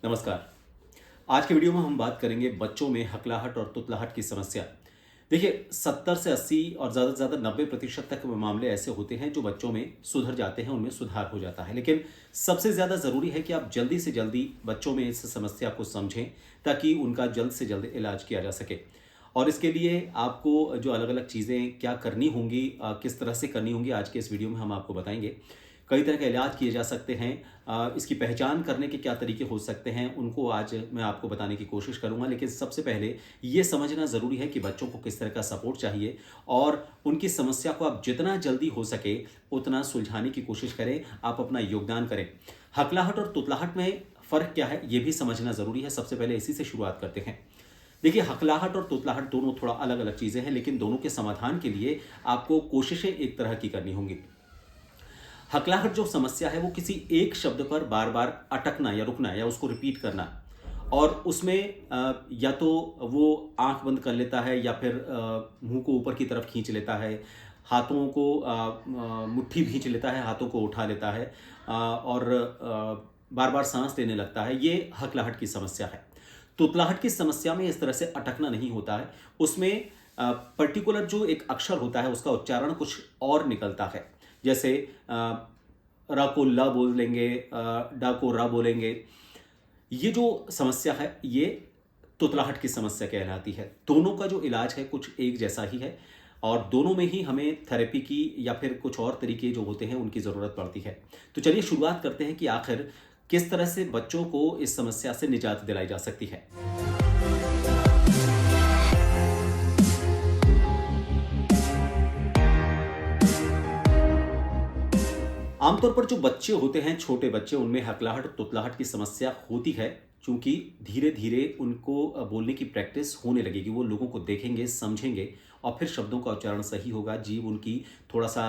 नमस्कार। आज के वीडियो में हम बात करेंगे बच्चों में हकलाहट और तुतलाहट की समस्या। देखिए 70 से 80 और ज़्यादा से ज़्यादा 90% तक मामले ऐसे होते हैं जो बच्चों में सुधर जाते हैं, उनमें सुधार हो जाता है। लेकिन सबसे ज़्यादा ज़रूरी है कि आप जल्दी से जल्दी बच्चों में इस समस्या को समझें ताकि उनका जल्द से जल्द इलाज किया जा सके। और इसके लिए आपको जो अलग-अलग चीज़ें क्या करनी होंगी, किस तरह से करनी होंगी, आज के इस वीडियो में हम आपको बताएँगे। कई तरह के इलाज किए जा सकते हैं। इसकी पहचान करने के क्या तरीके हो सकते हैं, उनको आज मैं आपको बताने की कोशिश करूँगा। लेकिन सबसे पहले ये समझना ज़रूरी है कि बच्चों को किस तरह का सपोर्ट चाहिए और उनकी समस्या को आप जितना जल्दी हो सके, उतना सुलझाने की कोशिश करें, आप अपना योगदान करें। हकलाहट और तुतलाहट में फ़र्क क्या है, ये भी समझना ज़रूरी है। सबसे पहले इसी से शुरुआत करते हैं। देखिए, हकलाहट और तुतलाहट दोनों थोड़ा अलग-अलग चीज़ें हैं, लेकिन दोनों के समाधान के लिए आपको कोशिशें एक तरह की करनी होंगी। हकलाहट जो समस्या है वो किसी एक शब्द पर बार-बार अटकना या रुकना या उसको रिपीट करना और उसमें या तो वो आँख बंद कर लेता है या फिर मुँह को ऊपर की तरफ खींच लेता है, हाथों को मुट्ठी भींच लेता है, हाथों को उठा लेता है और बार-बार साँस लेने लगता है, ये हकलाहट की समस्या है। तुतलाहट की समस्या में इस तरह से अटकना नहीं होता है, उसमें पर्टिकुलर जो एक अक्षर होता है उसका उच्चारण कुछ और निकलता है। जैसे र को ल बोल लेंगे, ड को र बोलेंगे। ये जो समस्या है ये तुतलाहट की समस्या कहलाती है। दोनों का जो इलाज है कुछ एक जैसा ही है और दोनों में ही हमें थेरेपी की या फिर कुछ और तरीके जो होते हैं उनकी ज़रूरत पड़ती है। तो चलिए शुरुआत करते हैं कि आखिर किस तरह से बच्चों को इस समस्या से निजात दिलाई जा सकती है। आमतौर पर जो बच्चे होते हैं, छोटे बच्चे, उनमें हकलाहट, तुतलाहट की समस्या होती है, चूँकि धीरे-धीरे उनको बोलने की प्रैक्टिस होने लगेगी। वो लोगों को देखेंगे, समझेंगे और फिर शब्दों का उच्चारण सही होगा, जीभ उनकी थोड़ा-सा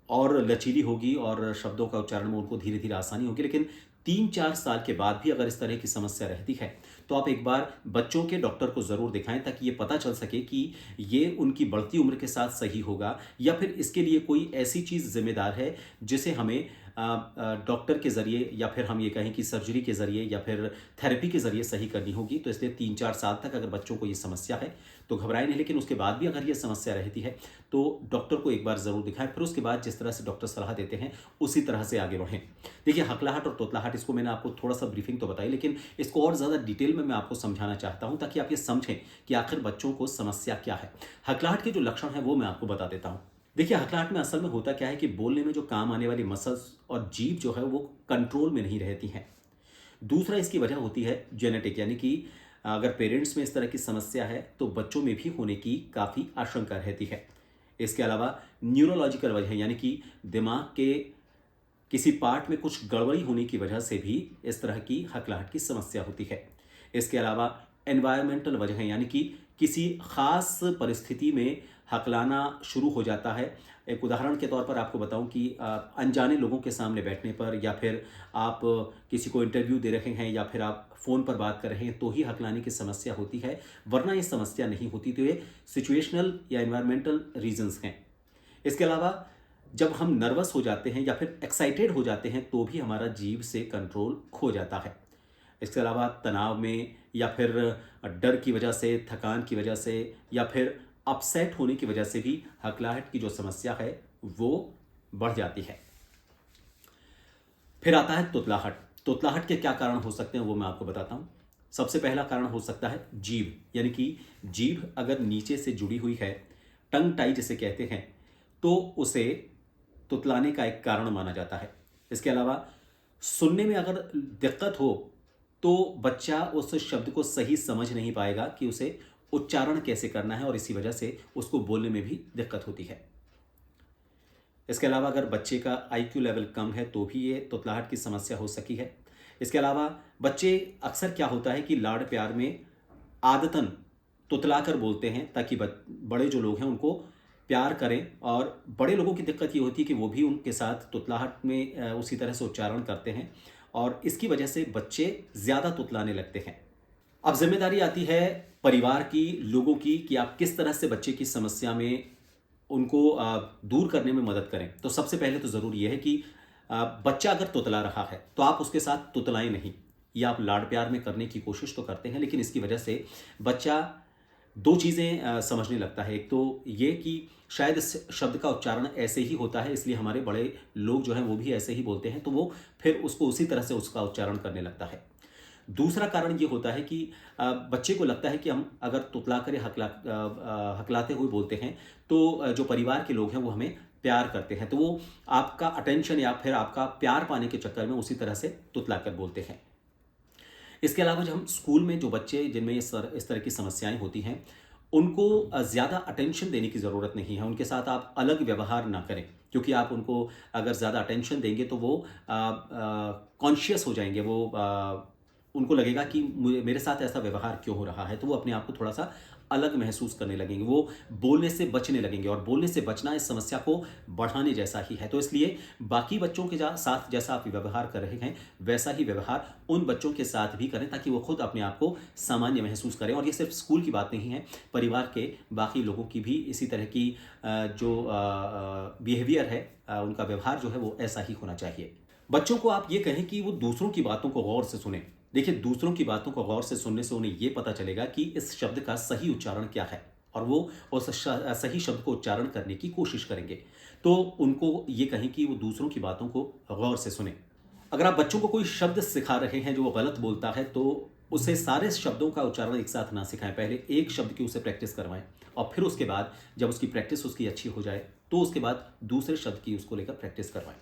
और लचीली होगी और शब्दों का उच्चारण में उनको धीरे-धीरे आसानी होगी। लेकिन 3-4 साल के बाद भी अगर इस तरह की समस्या रहती है, तो आप एक बार बच्चों के डॉक्टर को ज़रूर दिखाएँ ताकि ये पता चल सके कि ये उनकी बढ़ती उम्र के साथ सही होगा या फिर इसके लिए कोई ऐसी चीज़ ज़िम्मेदार है जिसे हमें डॉक्टर के ज़रिए या फिर हम ये कहें कि सर्जरी के ज़रिए या फिर थेरेपी के ज़रिए सही करनी होगी। तो इसलिए 3-4 साल तक अगर बच्चों को ये समस्या है, तो घबराएँ नहीं, लेकिन उसके बाद भी अगर ये समस्या रहती है, तो डॉक्टर को एक बार ज़रूर दिखाएँ। फिर उसके बाद जिस तरह से डॉक्टर सलाह देते हैं, उसी तरह से आगे बढ़ें। देखिए, हकलाहट और तुतलाहट, इसको मैंने आपको थोड़ा-सा ब्रीफिंग तो बताई, लेकिन इसको और ज़्यादा डिटेल में मैं आपको समझाना चाहता हूँ ताकि आप ये समझें कि आखिर बच्चों को समस्या क्या है। हकलाहट के जो लक्षण हैं, वो मैं आपको बता देता हूँ। देखिए, हकलाहट में असल में होता क्या है कि बोलने में जो काम आने वाली मसल्स और जीभ जो है वो कंट्रोल में नहीं रहती हैं। दूसरा इसकी वजह होती है जेनेटिक, यानी कि अगर पेरेंट्स में इस तरह की समस्या है तो बच्चों में भी होने की काफ़ी आशंका रहती है। इसके अलावा न्यूरोलॉजिकल वजह, यानी कि दिमाग के किसी पार्ट में कुछ गड़बड़ी होने की वजह से भी इस तरह की हकलाहट की समस्या होती है। इसके अलावा एनवायरमेंटल वजह है, यानी कि किसी ख़ास परिस्थिति में हकलाना शुरू हो जाता है। एक उदाहरण के तौर पर आपको बताऊं कि अनजाने लोगों के सामने बैठने पर या फिर आप किसी को इंटरव्यू दे रहे हैं या फिर आप फ़ोन पर बात कर रहे हैं तो ही हकलाने की समस्या होती है, वरना ये समस्या नहीं होती। तो ये सिचुएशनल या एनवायरमेंटल रीजंस हैं। इसके अलावा जब हम नर्वस हो जाते हैं या फिर एक्साइटेड हो जाते हैं तो भी हमारा जीभ से कंट्रोल खो जाता है। इसके अलावा तनाव में या फिर डर की वजह से, थकान की वजह से या फिर अपसेट होने की वजह से भी हकलाहट की जो समस्या है वो बढ़ जाती है। फिर आता है तुतलाहट। तुतलाहट के क्या कारण हो सकते हैं वो मैं आपको बताता हूँ। सबसे पहला कारण हो सकता है जीभ, यानी कि जीभ अगर नीचे से जुड़ी हुई है, टंग टाई जिसे कहते हैं, तो उसे तुतलाने का एक कारण माना जाता है। इसके अलावा सुनने में अगर दिक्कत हो तो बच्चा उस शब्द को सही समझ नहीं पाएगा कि उसे उच्चारण कैसे करना है और इसी वजह से उसको बोलने में भी दिक्कत होती है। इसके अलावा अगर बच्चे का आईक्यू लेवल कम है तो भी ये तुतलाहट की समस्या हो सकी है। इसके अलावा बच्चे अक्सर क्या होता है कि लाड प्यार में आदतन तुतला कर बोलते हैं ताकि बड़े जो लोग हैं उनको प्यार करें, और बड़े लोगों की दिक्कत ये होती है कि वो भी उनके साथ तुतलाहट में उसी तरह से उच्चारण करते हैं और इसकी वजह से बच्चे ज़्यादा तुतलाने लगते हैं। अब ज़िम्मेदारी आती है परिवार की, लोगों की, कि आप किस तरह से बच्चे की समस्या में उनको दूर करने में मदद करें। तो सबसे पहले तो ज़रूरी ये है कि बच्चा अगर तुतला रहा है तो आप उसके साथ तुतलाएं नहीं, या आप लाड प्यार में करने की कोशिश तो करते हैं, लेकिन इसकी वजह से बच्चा दो चीज़ें समझने लगता है। एक तो ये कि शायद इस शब्द का उच्चारण ऐसे ही होता है, इसलिए हमारे बड़े लोग जो हैं वो भी ऐसे ही बोलते हैं, तो वो फिर उसको उसी तरह से उसका उच्चारण करने लगता है। दूसरा कारण ये होता है कि बच्चे को लगता है कि हम अगर तुतला कर या हकलाते हुए बोलते हैं तो जो परिवार के लोग हैं वो हमें प्यार करते हैं, तो वो आपका अटेंशन या फिर आपका प्यार पाने के चक्कर में उसी तरह से तुतला कर बोलते हैं। इसके अलावा जब हम स्कूल में जो बच्चे जिनमें इस तरह की समस्याएं होती हैं, उनको ज़्यादा अटेंशन देने की ज़रूरत नहीं है। उनके साथ आप अलग व्यवहार ना करें, क्योंकि आप उनको अगर ज़्यादा अटेंशन देंगे तो वो कॉन्शियस हो जाएंगे। वो उनको लगेगा कि मेरे साथ ऐसा व्यवहार क्यों हो रहा है, तो वो अपने आप को थोड़ा सा अलग महसूस करने लगेंगे। वो बोलने से बचने लगेंगे, और बोलने से बचना इस समस्या को बढ़ाने जैसा ही है। तो इसलिए बाकी बच्चों के साथ जैसा आप व्यवहार कर रहे हैं वैसा ही व्यवहार उन बच्चों के साथ भी करें, ताकि वो खुद अपने आप को सामान्य महसूस करें। और ये सिर्फ स्कूल की बात नहीं है, परिवार के बाकी लोगों की भी इसी तरह की जो बिहेवियर है, उनका व्यवहार जो है वो ऐसा ही होना चाहिए। बच्चों को आप ये कहें कि वो दूसरों की बातों को गौर से सुने। देखिए, दूसरों की बातों को गौर से सुनने से उन्हें ये पता चलेगा कि इस शब्द का सही उच्चारण क्या है, और वो उस सही शब्द को उच्चारण करने की कोशिश करेंगे। तो उनको ये कहें कि वो दूसरों की बातों को गौर से सुने। अगर आप बच्चों को कोई शब्द सिखा रहे हैं जो वो गलत बोलता है, तो उसे सारे शब्दों का उच्चारण एक साथ ना सिखाएं। पहले एक शब्द की उसे प्रैक्टिस करवाएं, और फिर उसके बाद जब उसकी प्रैक्टिस उसकी अच्छी हो जाए तो उसके बाद दूसरे शब्द की उसको लेकर प्रैक्टिस करवाएं।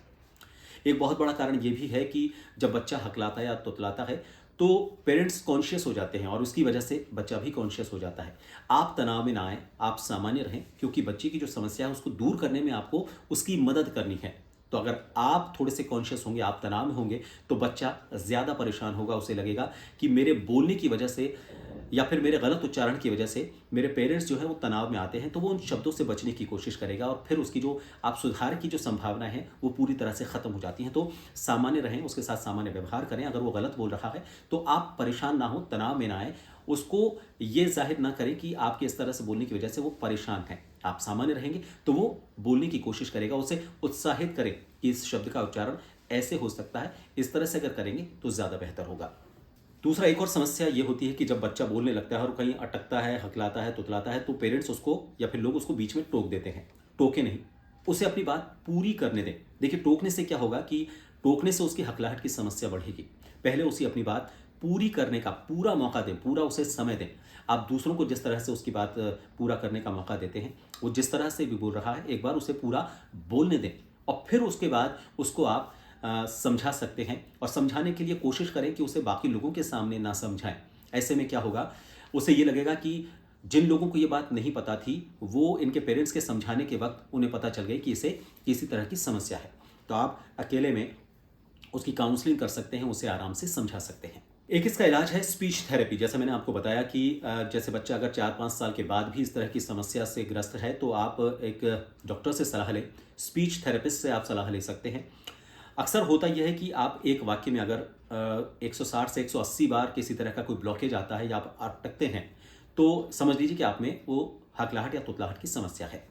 एक बहुत बड़ा कारण ये भी है कि जब बच्चा हकलाता है या तुतलाता है तो पेरेंट्स कॉन्शियस हो जाते हैं, और उसकी वजह से बच्चा भी कॉन्शियस हो जाता है। आप तनाव में ना आए, आप सामान्य रहें, क्योंकि बच्चे की जो समस्या है उसको दूर करने में आपको उसकी मदद करनी है। तो अगर आप थोड़े से कॉन्शियस होंगे, आप तनाव में होंगे, तो बच्चा ज़्यादा परेशान होगा। उसे लगेगा कि मेरे बोलने की वजह से या फिर मेरे गलत उच्चारण की वजह से मेरे पेरेंट्स जो है वो तनाव में आते हैं, तो वो उन शब्दों से बचने की कोशिश करेगा, और फिर उसकी जो आप सुधार की जो संभावना है वो पूरी तरह से ख़त्म हो जाती हैं। तो सामान्य रहें, उसके साथ सामान्य व्यवहार करें। अगर वो गलत बोल रहा है तो आप परेशान ना हो, तनाव में ना आए, उसको ये जाहिर ना करें कि आपके इस तरह से बोलने की वजह से वो परेशान है। आप सामान्य रहेंगे तो वो बोलने की कोशिश करेगा। उसे उत्साहित करें कि इस शब्द का उच्चारण ऐसे हो सकता है, इस तरह से अगर करेंगे तो ज़्यादा बेहतर होगा। दूसरा, एक और समस्या ये होती है कि जब बच्चा बोलने लगता है और कहीं अटकता है, हकलाता है, तुतलाता है, तो पेरेंट्स उसको या फिर लोग उसको बीच में टोक देते हैं। टोके नहीं, उसे अपनी बात पूरी करने दें। देखिए, टोकने से क्या होगा कि टोकने से उसकी हकलाहट की समस्या बढ़ेगी। पहले उसे अपनी बात पूरी करने का पूरा मौका दें, पूरा उसे समय दें। आप दूसरों को जिस तरह से उसकी बात पूरा करने का मौका देते हैं, वो जिस तरह से भी बोल रहा है, एक बार उसे पूरा बोलने दें, और फिर उसके बाद उसको आप समझा सकते हैं। और समझाने के लिए कोशिश करें कि उसे बाकी लोगों के सामने ना समझाएं। ऐसे में क्या होगा, उसे ये लगेगा कि जिन लोगों को ये बात नहीं पता थी, वो इनके पेरेंट्स के समझाने के वक्त उन्हें पता चल गई कि इसे किसी तरह की समस्या है। तो आप अकेले में उसकी काउंसलिंग कर सकते हैं, उसे आराम से समझा सकते हैं। एक इसका इलाज है स्पीच थेरेपी। जैसे मैंने आपको बताया कि जैसे बच्चा अगर 4-5 साल के बाद भी इस तरह की समस्या से ग्रस्त है, तो आप एक डॉक्टर से सलाह लें, स्पीच थेरेपिस्ट से आप सलाह ले सकते हैं। अक्सर होता यह है कि आप एक वाक्य में अगर 160 से 180 बार किसी तरह का कोई ब्लॉकेज आता है या आप अटकते हैं, तो समझ लीजिए कि आप में वो हकलाहट या तुतलाहट की समस्या है।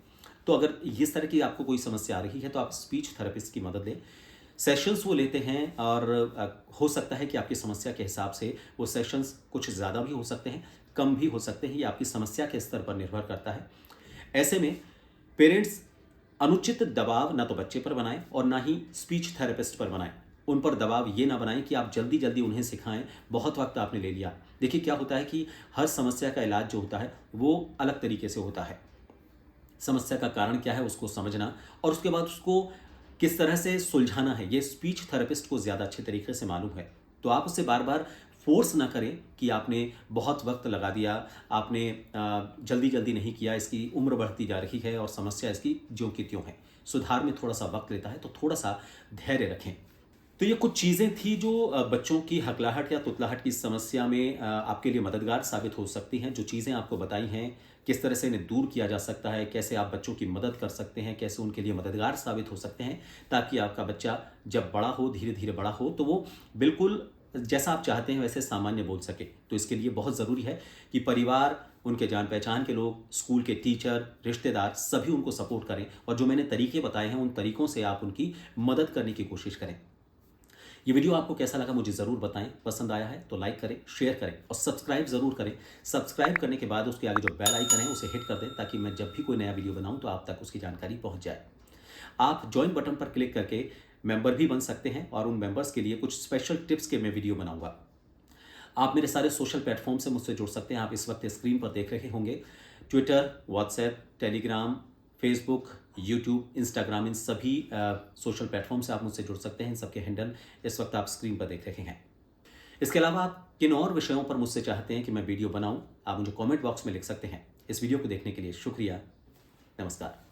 तो अगर इस तरह की आपको कोई समस्या आ रही है तो आप स्पीच थेरेपिस्ट की मदद लें। सेशंस वो लेते हैं, और हो सकता है कि आपकी समस्या के हिसाब से वो सेशंस कुछ ज़्यादा भी हो सकते हैं, कम भी हो सकते हैं। ये आपकी समस्या के स्तर पर निर्भर करता है। ऐसे में पेरेंट्स अनुचित दबाव ना तो बच्चे पर बनाएं और ना ही स्पीच थेरेपिस्ट पर बनाएं। उन पर दबाव ये ना बनाएं कि आप जल्दी जल्दी उन्हें सिखाएं, बहुत वक्त आपने ले लिया। देखिए, क्या होता है कि हर समस्या का इलाज जो होता है वो अलग तरीके से होता है। समस्या का कारण क्या है उसको समझना, और उसके बाद उसको किस तरह से सुलझाना है, ये स्पीच थेरेपिस्ट को ज़्यादा अच्छे तरीके से मालूम है। तो आप उससे बार बार फोर्स ना करें कि आपने बहुत वक्त लगा दिया, आपने जल्दी जल्दी नहीं किया, इसकी उम्र बढ़ती जा रही है और समस्या इसकी ज्यों की त्यों है। सुधार में थोड़ा सा वक्त लेता है, तो थोड़ा सा धैर्य रखें। तो ये कुछ चीज़ें थी जो बच्चों की हकलाहट या तुतलाहट की समस्या में आपके लिए मददगार साबित हो सकती हैं। जो चीज़ें आपको बताई हैं, किस तरह से इन्हें दूर किया जा सकता है, कैसे आप बच्चों की मदद कर सकते हैं, कैसे उनके लिए मददगार साबित हो सकते हैं, ताकि आपका बच्चा जब बड़ा हो, धीरे धीरे बड़ा हो, तो वो बिल्कुल जैसा आप चाहते हैं वैसे सामान्य बोल सके। तो इसके लिए बहुत ज़रूरी है कि परिवार, उनके जान पहचान के लोग, स्कूल के टीचर, रिश्तेदार सभी उनको सपोर्ट करें और जो मैंने तरीके बताए हैं उन तरीकों से आप उनकी मदद करने की कोशिश करें। ये वीडियो आपको कैसा लगा मुझे ज़रूर बताएं। पसंद आया है तो लाइक करें, शेयर करें और सब्सक्राइब ज़रूर करें। सब्सक्राइब करने के बाद उसके आगे जो बेल आइकन है उसे हिट कर दें ताकि मैं जब भी कोई नया वीडियो बनाऊं तो आप तक उसकी जानकारी पहुंच जाए। आप ज्वाइन बटन पर क्लिक करके मेंबर भी बन सकते हैं और उन मेंबर्स के लिए कुछ स्पेशल टिप्स के मैं वीडियो बनाऊंगा। आप मेरे सारे सोशल प्लेटफॉर्म से मुझसे जुड़ सकते हैं। आप इस वक्त स्क्रीन पर देख रहे होंगे Twitter, WhatsApp, Telegram, Facebook, YouTube, Instagram, इन सभी सोशल प्लेटफॉर्म से आप मुझसे जुड़ सकते हैं। इन सबके हैंडल इस वक्त आप स्क्रीन पर देख रहे हैं। इसके अलावा आप किन और विषयों पर मुझसे चाहते हैं कि मैं वीडियो बनाऊं, आप मुझे कमेंट बॉक्स में लिख सकते हैं। इस वीडियो को देखने के लिए शुक्रिया। नमस्कार।